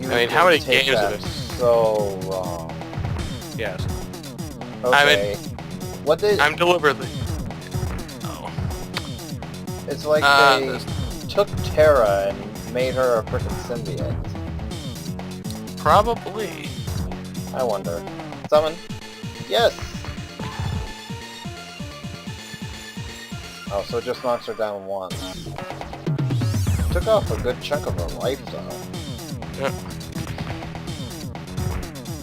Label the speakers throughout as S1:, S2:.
S1: I mean, how many
S2: take
S1: games
S2: that
S1: of it?
S2: so wrong.
S1: Yes.
S2: Okay. What did...
S1: I'm deliberately... Oh.
S2: It's like they took Terra and made her a freaking symbiote.
S1: Probably.
S2: I wonder. Summon. Yes! Oh, so it just knocks her down once. Took off a good chunk of her life, though.
S1: Yeah.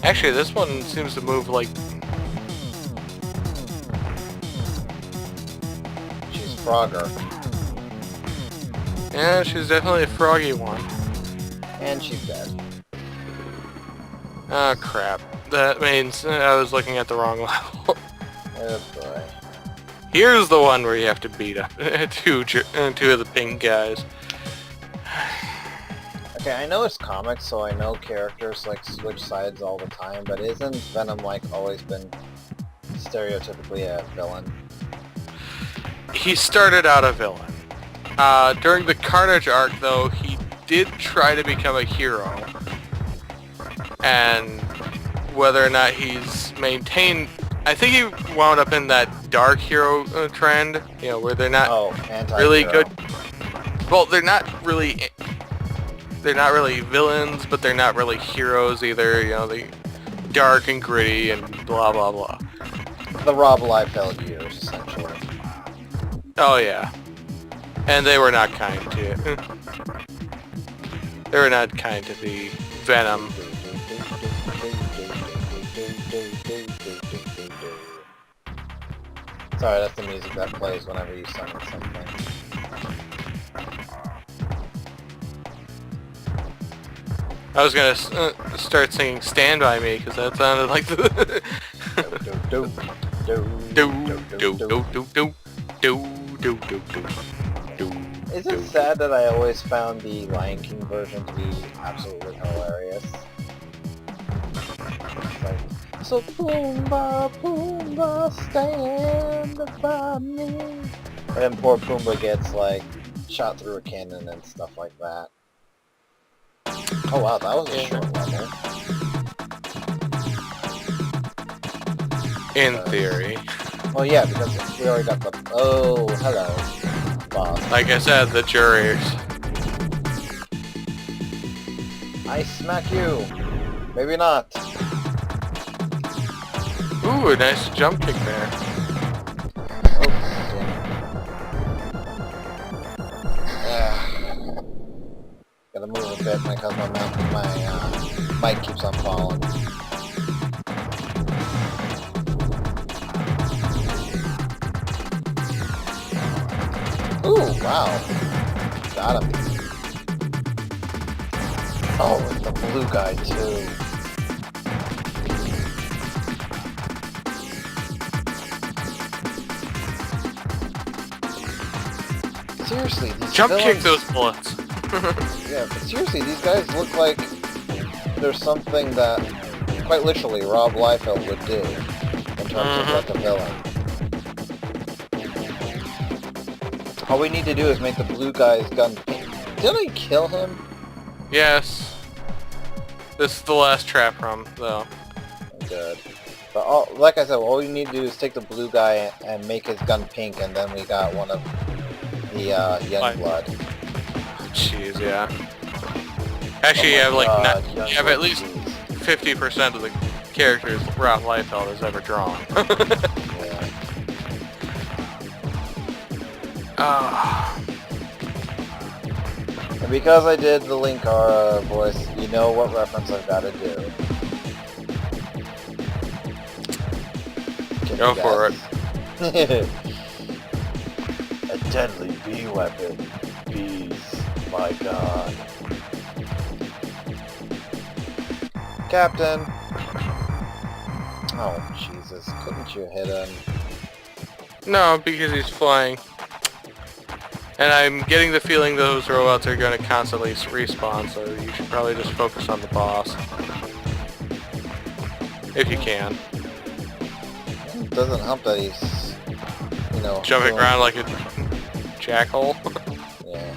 S1: Actually, this one seems to move like...
S2: She's Frogger.
S1: Yeah, she's definitely a froggy one.
S2: And she's dead.
S1: Oh, crap. That means I was looking at the wrong level.
S2: Oh boy.
S1: Here's the one where you have to beat up two of the pink guys.
S2: Okay, I know it's comics, so I know characters like switch sides all the time, but isn't Venom like always been stereotypically a villain?
S1: He started out a villain. During the Carnage arc, though, he did try to become a hero. And whether or not he's maintained... I think he wound up in that dark hero trend, you know, where they're not really good... Well, they're not really villains, but they're not really heroes either, you know, they dark and gritty and blah blah blah.
S2: The Rob Liefeld years, essentially.
S1: Oh yeah. And they were not kind to They were not kind to the Venom.
S2: Sorry, that's the music that plays whenever you summon something.
S1: I was gonna start singing "Stand by Me" because that sounded like the.
S2: Is it sad that I always found the Lion King version to be absolutely hilarious? It's like, so Pumbaa, Pumbaa, stand by me. And then poor Pumbaa gets like shot through a cannon and stuff like that. Oh wow, that was a short level.
S1: In theory.
S2: Oh yeah, because we already got the... Oh, hello, boss.
S1: Like I said, the jurors.
S2: I smack you. Maybe not.
S1: Ooh, a nice jump kick there.
S2: Gotta move a bit because my mic keeps on falling. Ooh, wow. Got him. Oh, it's the blue guy too. Seriously, these
S1: Jump
S2: villains...
S1: kick those bullets.
S2: Yeah, but seriously, these guys look like there's something that, quite literally, Rob Liefeld would do in terms of like a villain. All we need to do is make the blue guy's gun pink. Didn't I kill him?
S1: Yes. This is the last trap room, though.
S2: Good. But like I said, all we need to do is take the blue guy and make his gun pink, and then we got one of the young blood.
S1: Jeez, yeah. Actually, you have like you have at least 50% of the characters Rob Liefeld has ever drawn.
S2: And because I did the Linkara voice, you know what reference I've got to do.
S1: Go for
S2: it. A deadly bee weapon. Bees. My god. Captain! Oh, Jesus. Couldn't you hit him?
S1: No, because he's flying. And I'm getting the feeling those robots are going to constantly respawn, so you should probably just focus on the boss. If you can.
S2: It doesn't help that he's, you know...
S1: Jumping around like a jackal.
S2: Yeah.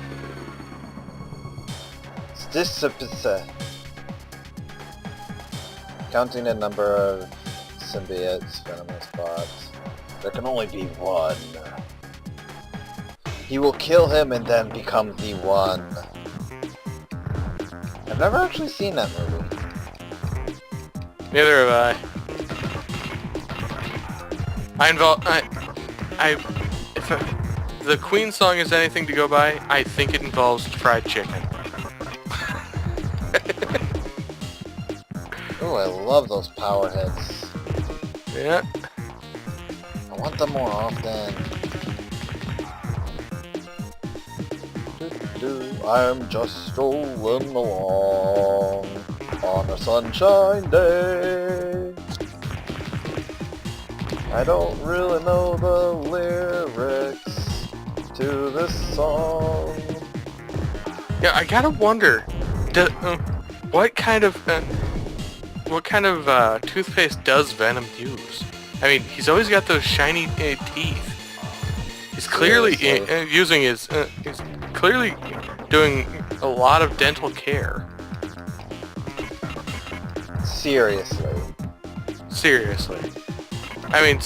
S2: Counting the number of symbiotes, venomous bots, there can only be one. He will kill him and then become the one. I've never actually seen that movie.
S1: Neither have if the Queen song is anything to go by, I think it involves fried chicken.
S2: Oh, I love those power hits.
S1: Yeah.
S2: I want them more often. I'm just strolling along on a sunshine day. I don't really know the lyrics to this song.
S1: Yeah, I gotta wonder, what kind of toothpaste does Venom use? I mean, he's always got those shiny teeth. He's clearly using his. He's clearly doing a lot of dental care.
S2: Seriously.
S1: Seriously. I mean,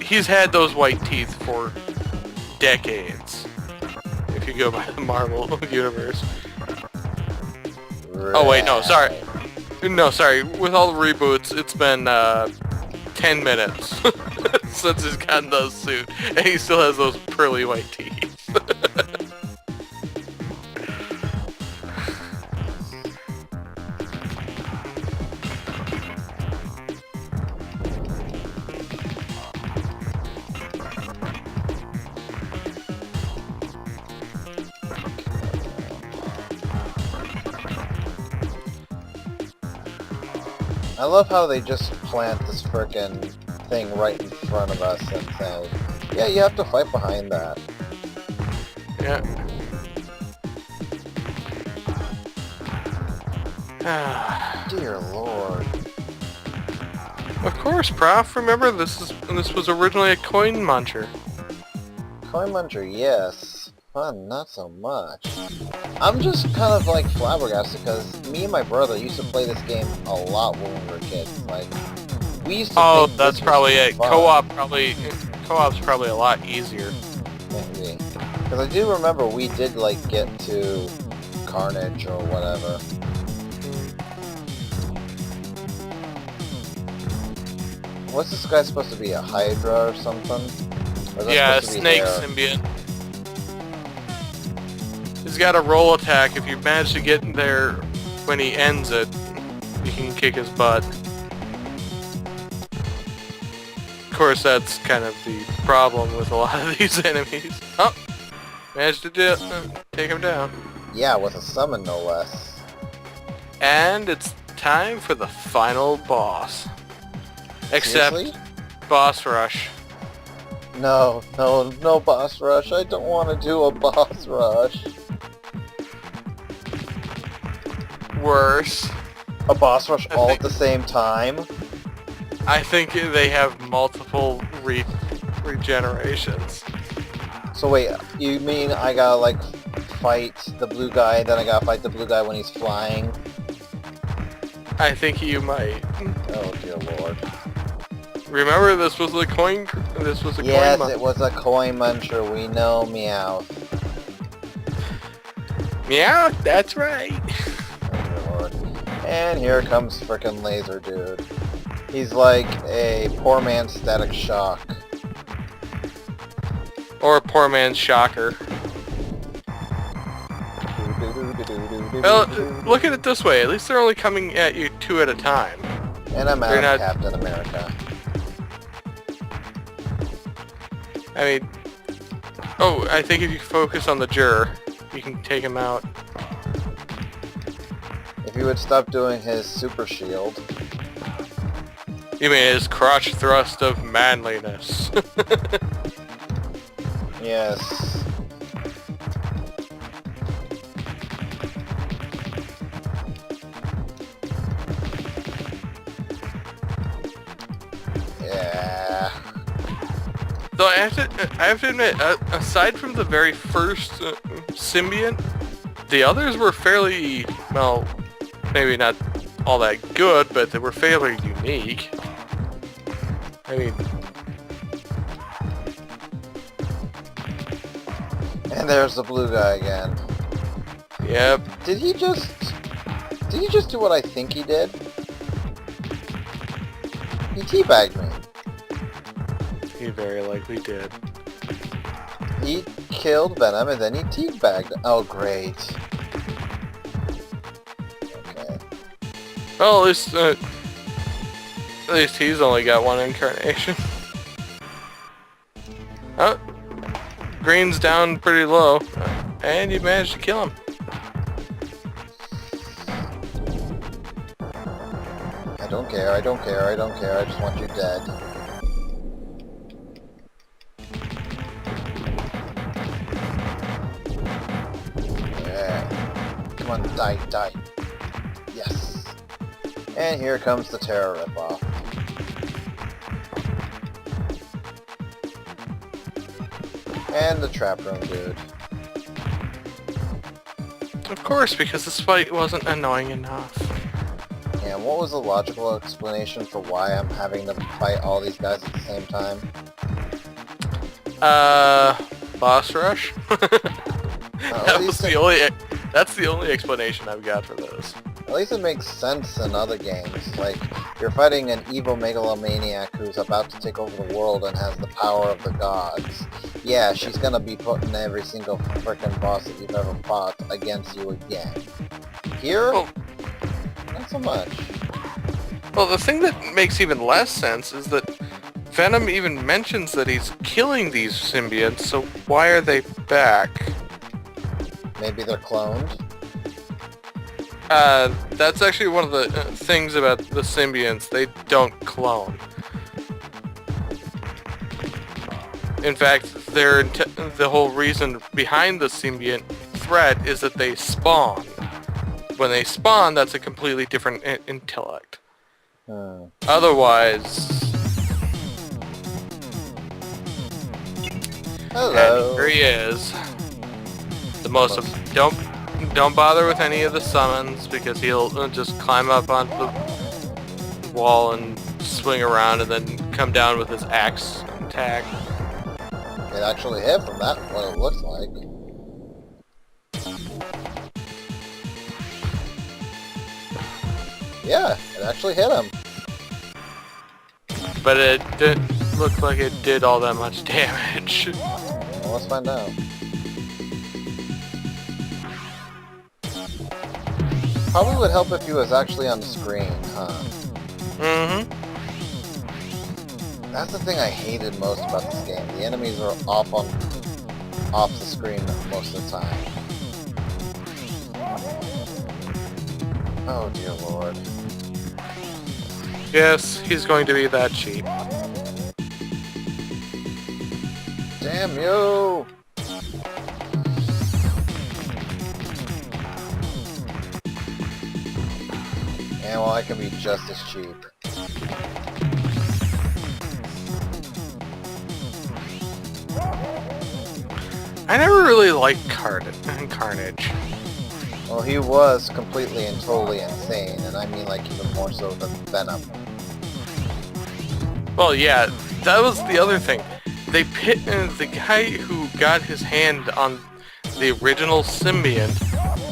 S1: he's had those white teeth for decades. If you go by the Marvel universe.
S2: Right.
S1: Oh wait, no, sorry. No, sorry. With all the reboots, it's been 10 minutes since he's gotten those suit, and he still has those pearly white teeth.
S2: I love how they just plant this frickin' thing right in front of us and say, yeah, you have to fight behind that.
S1: Yeah.
S2: Dear Lord.
S1: Of course, Prof. Remember, this was originally a coin muncher.
S2: Coin muncher, yes. Fun, not so much. I'm just kind of like flabbergasted because me and my brother used to play this game a lot when we were kids. Like, we used to.
S1: Oh, that's probably it. Co-op's probably a lot easier.
S2: Maybe. Because I do remember we did like get to Carnage or whatever. What's this guy supposed to be? A Hydra or something? Or is that
S1: Yeah, a
S2: supposed to be
S1: snake
S2: hair?
S1: symbiote. He's got a roll attack. If you manage to get in there when he ends it, you can kick his butt. Of course, that's kind of the problem with a lot of these enemies. Oh! Managed to take him down.
S2: Yeah, with a summon no less.
S1: And it's time for the final boss. Except
S2: Seriously?
S1: boss rush.
S2: No boss rush. I don't want to do a boss rush.
S1: Worse.
S2: A boss rush all at the same time?
S1: I think they have multiple regenerations.
S2: So wait, you mean I gotta like fight the blue guy, then I gotta fight the blue guy when he's flying?
S1: I think you might.
S2: Oh dear lord.
S1: Remember, this was a coin.
S2: Yes,
S1: coin
S2: it was a coin muncher. We know, meow.
S1: Meow. That's right.
S2: Oh dear lord. And here comes frickin' Laser Dude. He's like a poor man's Static Shock.
S1: Or a poor man's Shocker. Well, look at it this way. At least they're only coming at you two at a time.
S2: And I'm out of Captain America.
S1: I mean, oh, I think if you focus on the juror, you can take him out.
S2: If he would stop doing his super shield.
S1: You mean his crotch thrust of manliness.
S2: Yes. Yeah.
S1: So I have to admit, aside from the very first symbiont, the others were fairly, well, maybe not all that good, but they were fairly unique. I mean...
S2: And there's the blue guy again.
S1: Yep.
S2: Did he just do what I think he did? He teabagged me.
S1: He very likely did.
S2: He killed Venom and then he teabagged. Oh, great. Okay.
S1: Well, at least he's only got one incarnation. Oh, Green's down pretty low, and you managed to kill him.
S2: I don't care, I don't care, I don't care, I just want you dead. Yeah. Come on, die, die. Yes. And here comes the terror ripoff. And the trap room dude.
S1: Of course, because this fight wasn't annoying enough.
S2: And what was the logical explanation for why I'm having to fight all these guys at the same time?
S1: Boss rush?
S2: At
S1: That's the only explanation I've got for this.
S2: At least it makes sense in other games. Like, you're fighting an evil megalomaniac who's about to take over the world and has the power of the gods. Yeah, she's gonna be putting every single frickin' boss that you've ever fought against you again. Here?
S1: Well,
S2: not so much.
S1: well, the thing that makes even less sense is that Venom even mentions that he's killing these symbionts, so why are they back?
S2: Maybe they're cloned?
S1: That's actually one of the things about the symbionts. They don't clone. In fact, the whole reason behind the symbiont threat is that they spawn. When they spawn, that's a completely different intellect. Otherwise...
S2: Hello.
S1: And here he is. The most of... Don't bother with any of the summons, because he'll just climb up onto the wall and swing around and then come down with his axe and attack.
S2: It actually hit from that, what it looks like. Yeah, it actually hit him.
S1: But it didn't look like it did all that much damage.
S2: Well, let's find out. Probably would help if he was actually on the screen, huh?
S1: Mm-hmm.
S2: That's the thing I hated most about this game. The enemies are off the screen most of the time. Oh dear lord.
S1: Yes, he's going to be that cheap.
S2: Damn you! And well, I can be just as cheap.
S1: I never really liked Carnage.
S2: Well, he was completely and totally insane, and I mean like even more so than Venom.
S1: Well, yeah, that was the other thing. They pit the guy who got his hand on the original symbiont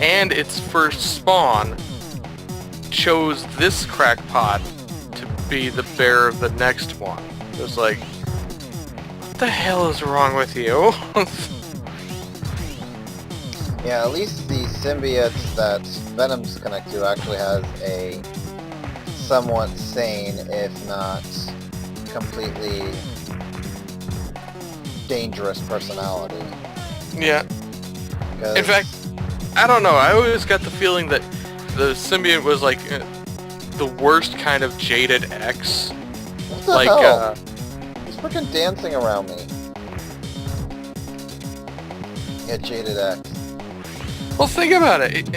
S1: and its first spawn chose this crackpot to be the bearer of the next one. It was like, what the hell is wrong with you?
S2: Yeah, at least the symbiotes that Venom's connect to actually has a somewhat sane, if not completely dangerous personality.
S1: Yeah. In fact, I don't know, I always got the feeling that the symbiote was like the worst kind of jaded X.
S2: What the hell? He's freaking dancing around me. Yeah, jaded X.
S1: Well, think about it.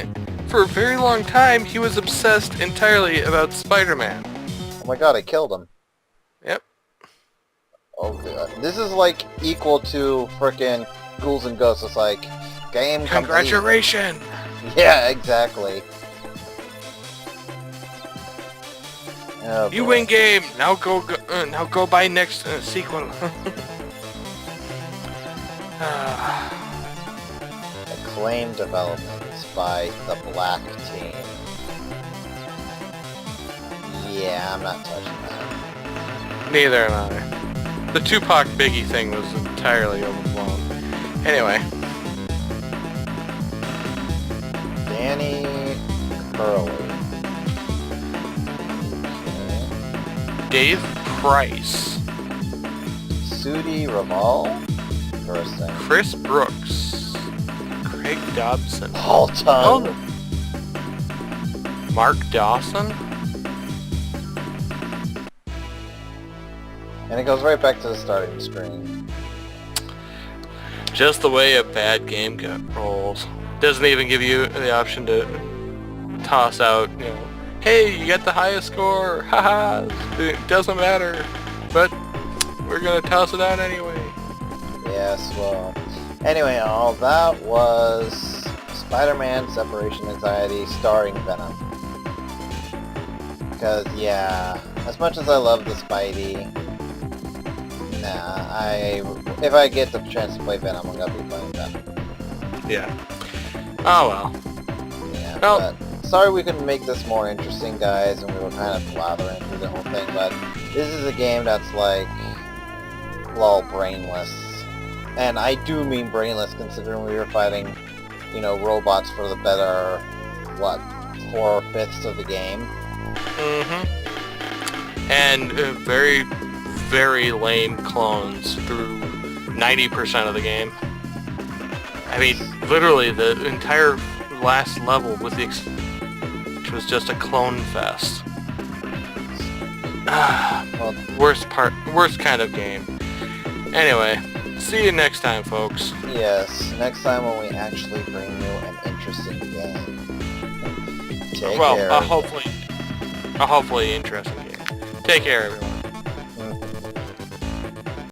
S1: For a very long time, he was obsessed entirely about Spider-Man.
S2: Oh my god, I killed him.
S1: Yep.
S2: Oh god. This is like equal to frickin' Ghouls and Ghosts. It's like, game complete.
S1: Congratulations!
S2: Yeah, exactly. Oh,
S1: You
S2: boy.
S1: win game. Now go buy next sequel.
S2: Acclaimed developments by the Black Team. Yeah, I'm not touching that.
S1: Neither am I. The Tupac Biggie thing was entirely overblown. Anyway.
S2: Danny Curley. Okay.
S1: Dave Price.
S2: Sudi Raval. Person.
S1: Chris Brooks. Craig Dobson.
S2: Paul Tongue.
S1: Mark Dawson.
S2: And it goes right back to the starting screen.
S1: Just the way a bad game rolls. Doesn't even give you the option to toss out, you know, hey, you got the highest score, haha, it doesn't matter, but we're gonna toss it out anyway.
S2: Yes, well, anyway, all that was Spider-Man Separation Anxiety starring Venom. Because, yeah, as much as I love the Spidey, if I get the chance to play Venom, I'm gonna be playing Venom.
S1: Yeah. Oh well.
S2: Yeah,
S1: Well,
S2: but sorry we couldn't make this more interesting, guys, and we were kind of blathering through the whole thing, but this is a game that's like, lol, brainless. And I do mean brainless, considering we were fighting, you know, robots for the better, what, 4/5 of the game?
S1: Mm-hmm. And very, very lame clones through 90% of the game. I mean, literally, the entire last level with the which was just a clone fest.
S2: Well,
S1: Worst kind of game. Anyway, see you next time, folks.
S2: yes, next time when we actually bring you an interesting game. Take
S1: Well,
S2: care.
S1: a hopefully interesting game. Take care, everyone.